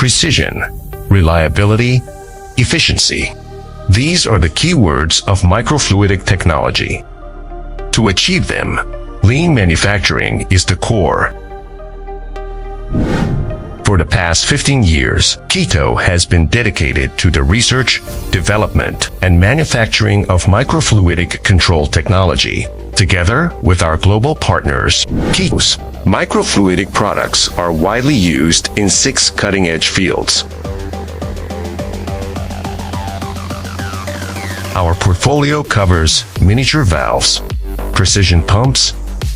precision, reliability, efficiency. These are the keywords of microfluidic technology. To achieve them, lean manufacturing is the core. For the past 15 years, Keyto has been dedicated to the research, development, and manufacturing of microfluidic control technology. Together with our global partners, Keyto's microfluidic products are widely used in 6 cutting-edge fields. Our portfolio covers miniature valves, precision pumps,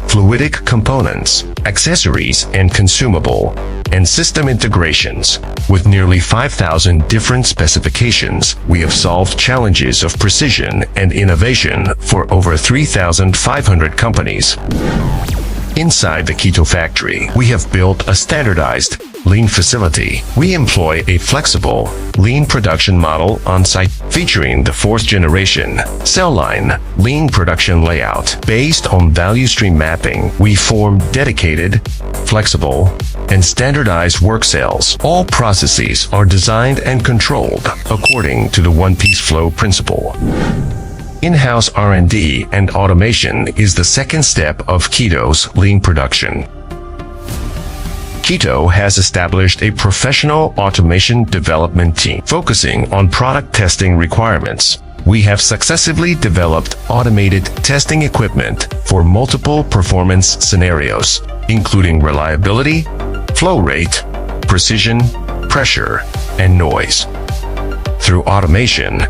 fluidic components, accessories and consumable, and system integrations. With nearly 5,000 different specifications, we have solved challenges of precision and innovation for over 3,500 companies. Inside the Keyto factory, we have built a standardized lean facility. We employ a flexible, lean production model on-site featuring the 4th generation cell line lean production layout. Based on value stream mapping, we form dedicated, flexible, and standardized work cells. All processes are designed and controlled according to the one-piece flow principle. In-house R&D and automation is the second step of Keyto's lean production. Keyto has established a professional automation development team focusing on product testing requirements. We have successively developed automated testing equipment for multiple performance scenarios, including reliability, flow rate, precision, pressure, and noise. Through automation,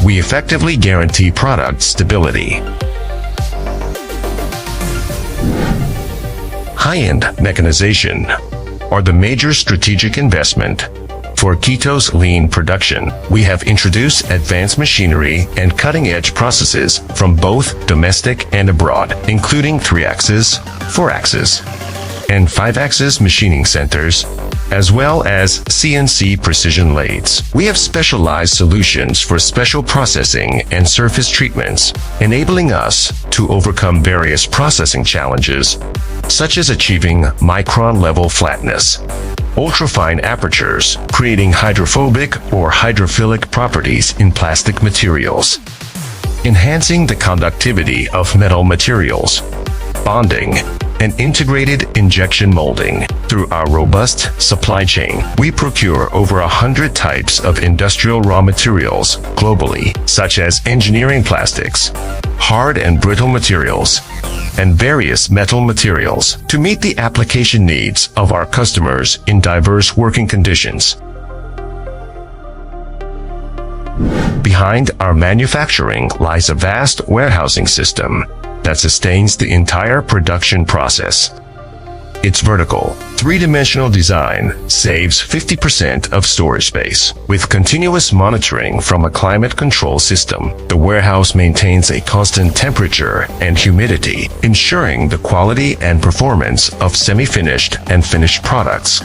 we effectively guarantee product stability. High-end mechanization are the major strategic investment for Keyto's lean production. We have introduced advanced machinery and cutting-edge processes from both domestic and abroad, including 3-axis, 4-axis, and 5-axis machining centers, as well as CNC precision lathes. We have specialized solutions for special processing and surface treatments, enabling us to overcome various processing challenges, such as achieving micron-level flatness, ultrafine apertures, creating hydrophobic or hydrophilic properties in plastic materials, enhancing the conductivity of metal materials, bonding, and integrated injection molding. Through our robust supply chain, we procure over 100 types of industrial raw materials globally, such as engineering plastics, hard and brittle materials, and various metal materials to meet the application needs of our customers in diverse working conditions. Behind our manufacturing lies a vast warehousing system that sustains the entire production process. Its vertical, three-dimensional design saves 50% of storage space. With continuous monitoring from a climate control system, the warehouse maintains a constant temperature and humidity, ensuring the quality and performance of semi-finished and finished products.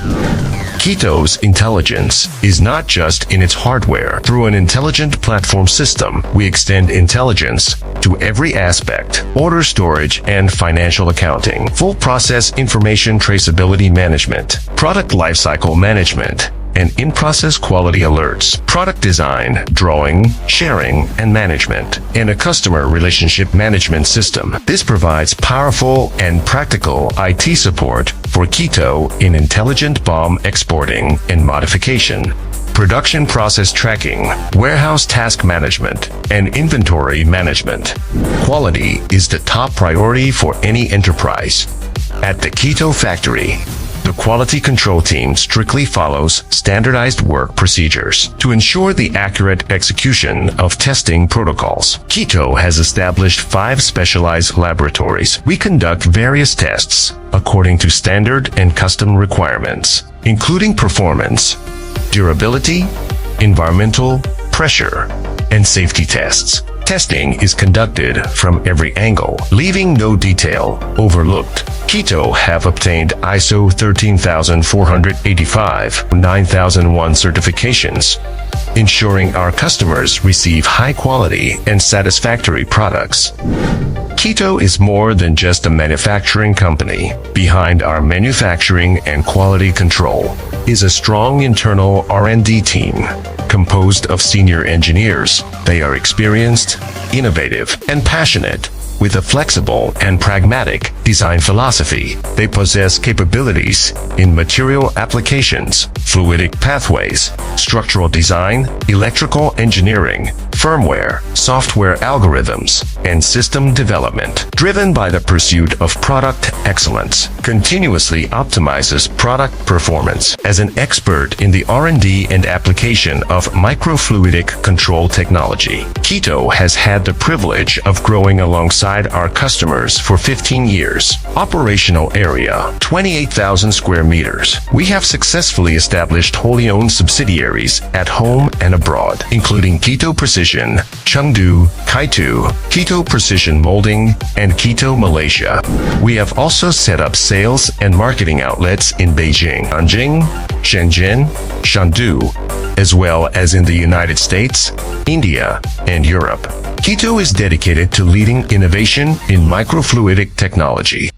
Keyto's intelligence is not just in its hardware. Through an intelligent platform system, we extend intelligence to every aspect: order storage and financial accounting, full process information traceability management, product lifecycle management, and in-process quality alerts, product design, drawing, sharing, and management, and a customer relationship management system. This provides powerful and practical IT support for Keyto in intelligent BOM exporting and modification, production process tracking, warehouse task management, and inventory management. Quality is the top priority for any enterprise. At the Keyto factory, the quality control team strictly follows standardized work procedures to ensure the accurate execution of testing protocols. Keyto has established 5 specialized laboratories. We conduct various tests according to standard and custom requirements, including performance, durability, environmental, pressure, and safety tests. Testing is conducted from every angle, leaving no detail overlooked. Keyto have obtained ISO 13485, 9001 certifications, ensuring our customers receive high quality and satisfactory products. Keyto is more than just a manufacturing company. Behind our manufacturing and quality control is a strong internal R&D team composed of senior engineers. They are experienced, innovative, and passionate. With a flexible and pragmatic design philosophy, they possess capabilities in material applications, fluidic pathways, structural design, electrical engineering, firmware, software algorithms, and system development. Driven by the pursuit of product excellence, continuously optimizes product performance. As an expert in the R&D and application of microfluidic control technology, Keyto has had the privilege of growing alongside our customers for 15 years. Operational area, 28,000 square meters. We have successfully established wholly owned subsidiaries at home and abroad, including Keyto Precision, Chengdu, Keyto, Keyto Precision Molding, and Keyto Malaysia. We have also set up sales and marketing outlets in Beijing, Nanjing, Shenzhen, Chengdu, as well as in the United States, India, and Europe. Keyto is dedicated to leading innovation in microfluidic technology.